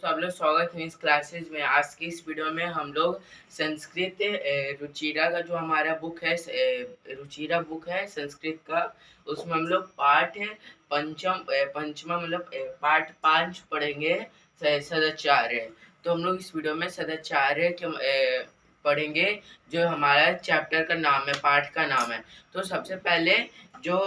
दोस्तों, आप लोग स्वागत है इस क्लासेस में। आज की इस वीडियो में हम लोग संस्कृत रुचिरा का जो हमारा बुक है रुचिरा बुक है संस्कृत का, उसमें हम लोग पाठ पंचमा मतलब पाठ 5 पढ़ेंगे, सदाचार्य। तो हम लोग इस वीडियो में सदाचार्य के पढ़ेंगे, जो हमारा चैप्टर का नाम है, पाठ का नाम है। तो सबसे पहले जो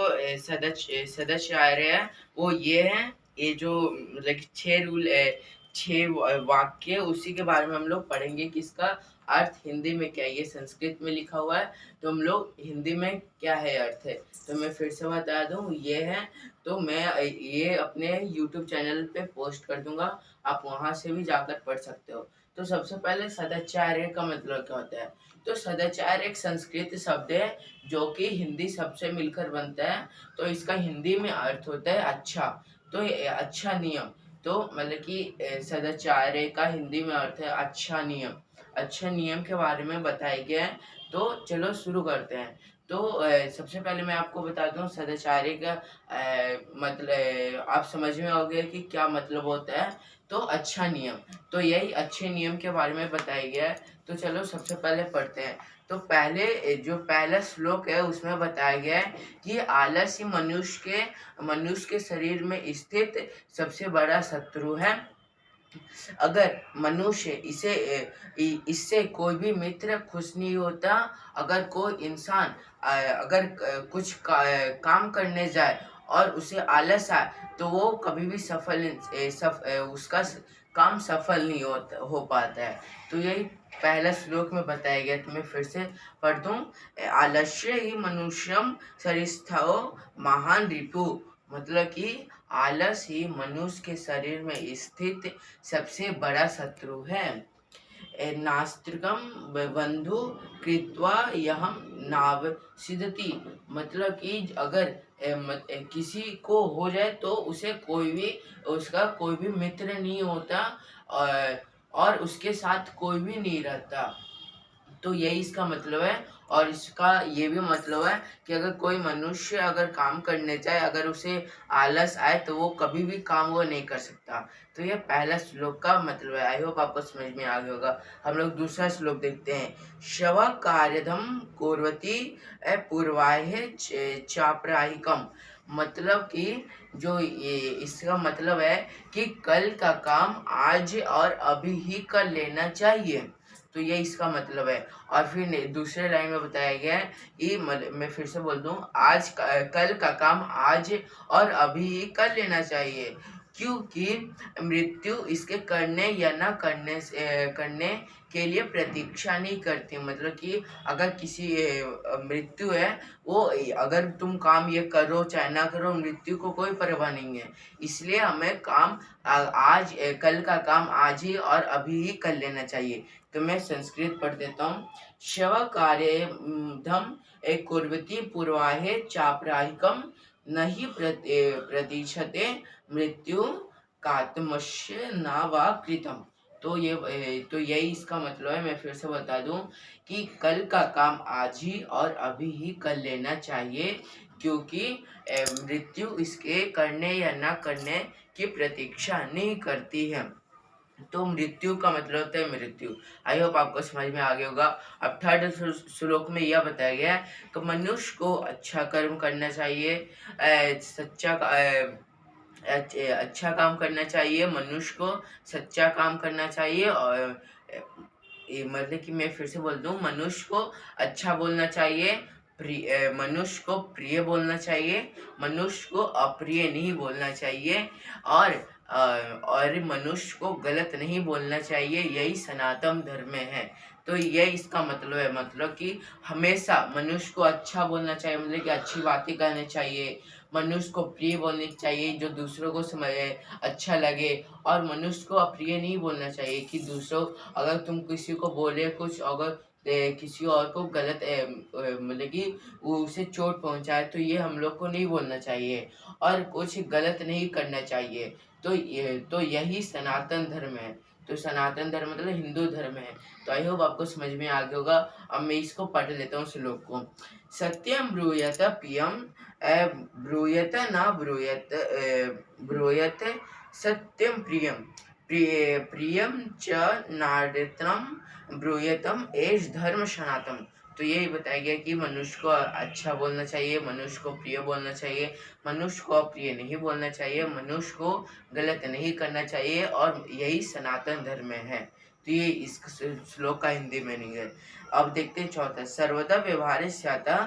सदाचार्य है वो ये है, ये जो मतलब 6 रूल है, 6 वाक्य, उसी के बारे में हम लोग पढ़ेंगे कि इसका अर्थ हिंदी में क्या है। ये संस्कृत में लिखा हुआ है, तो हम लोग हिंदी में क्या है अर्थ है। तो मैं फिर से बता दूं, ये है। तो मैं ये अपने YouTube चैनल पे पोस्ट कर दूंगा, आप वहां से भी जाकर पढ़ सकते हो। तो सबसे पहले सदाचार्य का मतलब क्या होता है। तो सदाचार्य एक संस्कृत शब्द है जो कि हिंदी शब्द से मिलकर बनता है। तो इसका हिंदी में अर्थ होता है अच्छा। तो अच्छा नियम। तो मतलब कि सदाचार्य का हिंदी में अर्थ है अच्छा नियम। अच्छे नियम के बारे में बताया गया है। तो चलो शुरू करते हैं। तो सबसे पहले मैं आपको बता दूं सदाचार्य का मतलब आप समझ में आओगे कि क्या मतलब होता है। तो अच्छा नियम, तो यही अच्छे नियम के बारे में बताया गया है। तो चलो सबसे पहले पढ़ते हैं। तो पहले जो पहला श्लोक है उसमें बताया गया है कि आलस्य मनुष्य के शरीर में स्थित सबसे बड़ा शत्रु है। अगर मनुष्य इससे कोई भी मित्र खुश नहीं होता। अगर कोई इंसान अगर कुछ काम करने जाए और उसे आलस आए, तो वो कभी भी उसका काम सफल नहीं हो पाता है। तो यही पहला श्लोक में बताया गया। तो मैं फिर से पढ़ दूं। आलस्य ही मनुष्यम सरिस्थो महान रिपु। मतलब कि आलस ही मनुष्य के शरीर में स्थित सबसे बड़ा शत्रु है। नास्तिकम बंधु कृत्वा यह नाव सिद्धति। मतलब कि अगर किसी को हो जाए तो उसे उसका कोई भी मित्र नहीं होता, और उसके साथ कोई भी नहीं रहता। तो यही इसका मतलब है। और इसका ये भी मतलब है कि अगर कोई मनुष्य अगर काम करने जाए, अगर उसे आलस आए, तो वो कभी भी काम वो नहीं कर सकता। तो ये पहला श्लोक का मतलब है। आई होप आपको समझ में आ गया होगा। हम लोग दूसरा श्लोक देखते हैं। शव कार्यधम कुर्वती पूर्वाह्य चापराहिकम। मतलब कि जो ये इसका मतलब है कि कल का काम आज और अभी ही कर लेना चाहिए। तो ये इसका मतलब है। और फिर दूसरे लाइन में बताया गया है कि मैं फिर से बोल दूं, कल का काम आज और अभी ही कर लेना चाहिए, क्योंकि मृत्यु इसके करने या ना करने के लिए प्रतीक्षा नहीं करती। मतलब कि अगर किसी मृत्यु है, वो अगर तुम काम ये करो चाहे ना करो, मृत्यु को कोई परवाह नहीं है। इसलिए हमें काम कल का काम आज ही और अभी ही कर लेना चाहिए। तो मैं संस्कृत पढ़ देता हूँ। शव कार्य धम कुर्वती पूर्वाहे चापराहिकम नहीं प्रतीक्षते मृत्यु कात्मस्य न वा कृतम। तो यही इसका मतलब है। मैं फिर से बता दूं कि कल का काम आज ही और अभी ही कर लेना चाहिए, क्योंकि मृत्यु इसके करने या ना करने की प्रतीक्षा नहीं करती है। तो मृत्यु का मतलब होता है मृत्यु। आई होप आपको समझ में आ गया होगा। अब थर्ड श्लोक में यह बताया गया है कि मनुष्य को अच्छा कर्म करना चाहिए, अच्छा काम करना चाहिए, मनुष्य को सच्चा काम करना चाहिए। और मतलब कि मैं फिर से बोल दूं, मनुष्य को अच्छा बोलना चाहिए, मनुष्य को प्रिय बोलना चाहिए, मनुष्य को अप्रिय नहीं बोलना चाहिए, और मनुष्य को गलत नहीं बोलना चाहिए। यही सनातन धर्म है। तो यही इसका मतलब है। मतलब कि हमेशा मनुष्य को अच्छा बोलना चाहिए, मतलब कि अच्छी बातें कहनी चाहिए, मनुष्य को प्रिय बोलनी चाहिए जो दूसरों को अच्छा लगे, और मनुष्य को अप्रिय नहीं बोलना चाहिए कि दूसरों अगर तुम किसी को बोले कुछ, अगर किसी और को गलत मतलब कि उसे चोट पहुंचाए, तो ये हम लोग को नहीं बोलना चाहिए, और कुछ गलत नहीं करना चाहिए। तो यही सनातन धर्म है। तो सनातन धर्म मतलब हिंदू धर्म है। तो आई होप आपको समझ में आ गया होगा। अब मैं इसको पढ़ लेता हूँ श्लोक को। सत्यम ब्रूयत पियम ब्रूयत न ब्रूयत ब्रूयत सत्यम प्रियम। प्रियम च नार्यतम ब्रूयतम एष धर्म सनातन। तो यही बताया गया कि मनुष्य को अच्छा बोलना चाहिए, मनुष्य को प्रिय बोलना चाहिए, मनुष्य को अप्रिय नहीं बोलना चाहिए, मनुष्य को गलत नहीं करना चाहिए, और यही सनातन धर्म है। तो ये इस श्लोक का हिंदी मीनिंग है। अब देखते हैं चौथा, सर्वदा व्यवहार स्याता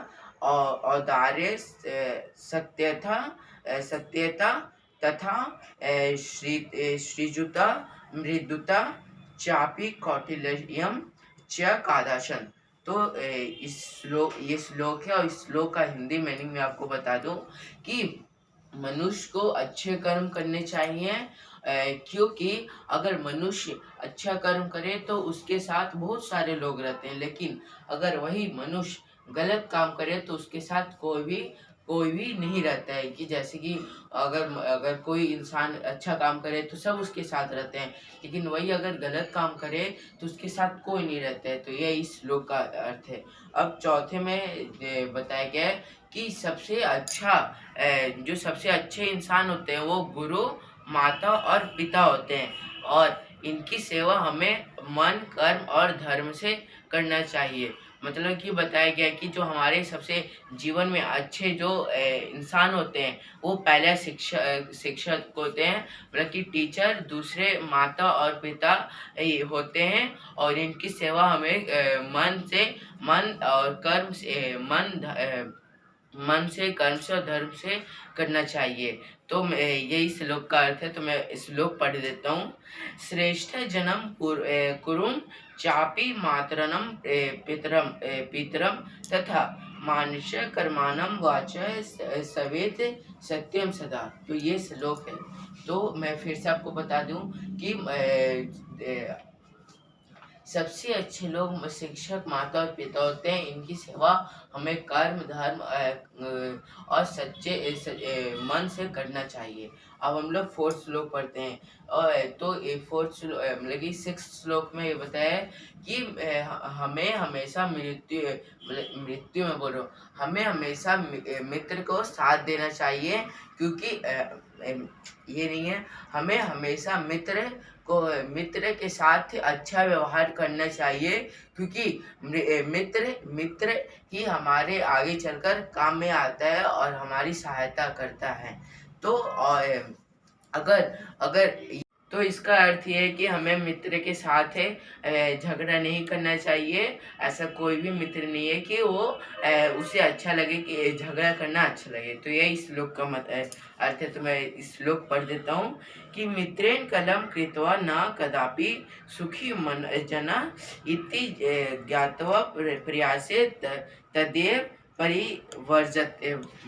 औदार्य सत्यता तथा श्रीजुता मृदुता चापी कौटिल्यम च कादाशन। तो ये श्लोक है, और इस श्लोक का हिंदी मीनिंग मैं आपको बता दूं कि मनुष्य को अच्छे कर्म करने चाहिए, क्योंकि अगर मनुष्य अच्छा कर्म करे तो उसके साथ बहुत सारे लोग रहते हैं, लेकिन अगर वही मनुष्य गलत काम करे तो उसके साथ कोई भी नहीं रहता है। कि जैसे कि अगर कोई इंसान अच्छा काम करे तो सब उसके साथ रहते हैं, लेकिन वही अगर गलत काम करे तो उसके साथ कोई नहीं रहता है। तो ये इस श्लोक का अर्थ है। अब चौथे में बताया गया है कि जो सबसे अच्छे इंसान होते हैं वो गुरु, माता और पिता होते हैं, और इनकी सेवा हमें मन, कर्म और धर्म से करना चाहिए। मतलब कि बताया गया कि जो हमारे सबसे जीवन में अच्छे जो इंसान होते हैं वो पहले शिक्षक होते हैं, मतलब कि टीचर, दूसरे माता और पिता होते हैं, और इनकी सेवा हमें मन और कर्म से मन से, कर्म से और धर्म से करना चाहिए। तो यही श्लोक का अर्थ है। तो मैं श्लोक पढ़ देता हूँ। श्रेष्ठ जन्म कुरुम चापी मातरनम पितरम तथा मानुष कर्माणम वाच सवेत सत्यम सदा। तो ये श्लोक है। तो मैं फिर से आपको बता दूं कि सबसे अच्छे लोग शिक्षक, माता और पिता होते हैं। इनकी सेवा हमें कर्म, धर्म और सच्चे मन से करना चाहिए। अब हम लोग फोर्थ श्लोक पढ़ते हैं। और तो ये फोर्थ श्लोक मतलब कि सिक्स्थ श्लोक में ये बताया है कि हमें हमेशा मृत्यु में बोलो, हमें हमेशा मित्र को साथ देना चाहिए, क्योंकि ये नहीं है, हमें हमेशा मित्र के साथ अच्छा व्यवहार करना चाहिए, क्योंकि मित्र ही हमारे आगे चलकर काम में आता है और हमारी सहायता करता है। तो अगर अगर तो इसका अर्थ ये है कि हमें मित्र के साथ झगड़ा नहीं करना चाहिए। ऐसा कोई भी मित्र नहीं है कि वो उसे अच्छा लगे, कि झगड़ा करना अच्छा लगे। तो ये इस श्लोक का अर्थ है। तो मैं इस श्लोक पढ़ देता हूँ कि मित्रेण कलम कृत्वा न कदापि सुखी मन जना इति ज्ञात्वा प्रयासे तदेव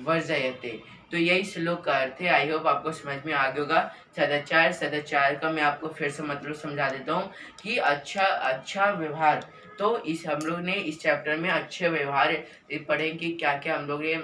वर्जयते। तो यही श्लोक का अर्थ है। आई होप आपको समझ में आ गया होगा। सदाचार का मैं आपको फिर से मतलब समझा देता हूँ कि अच्छा व्यवहार। तो हम लोग ने इस चैप्टर में अच्छे व्यवहार पढ़े कि क्या क्या हम लोग ने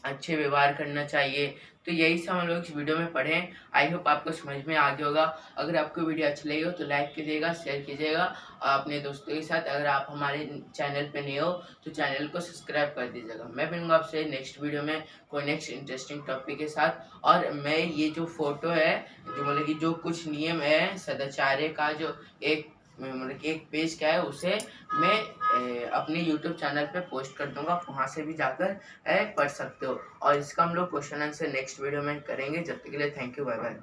अच्छे व्यवहार करना चाहिए। तो यही सब हम लोग इस वीडियो में पढ़े। आई होप आपको समझ में आ गया होगा। अगर आपको वीडियो अच्छा लगे हो तो लाइक कीजिएगा, शेयर कीजिएगा अपने दोस्तों के साथ। अगर आप हमारे चैनल पे नए हो तो चैनल को सब्सक्राइब कर दीजिएगा। मैं मिलूंगा आपसे नेक्स्ट वीडियो में कोई नेक्स्ट इंटरेस्टिंग टॉपिक के साथ। और मैं ये जो फोटो है, जो मतलब कि जो कुछ नियम है सदाचार्य का, जो एक मतलब कि एक पेज का है, उसे मैं अपने YouTube चैनल पे पोस्ट कर दूंगा। वहाँ से भी जाकर पढ़ सकते हो। और इसका हम लोग क्वेश्चन आंसर नेक्स्ट वीडियो में करेंगे। जब तक के लिए थैंक यू, बाय बाय।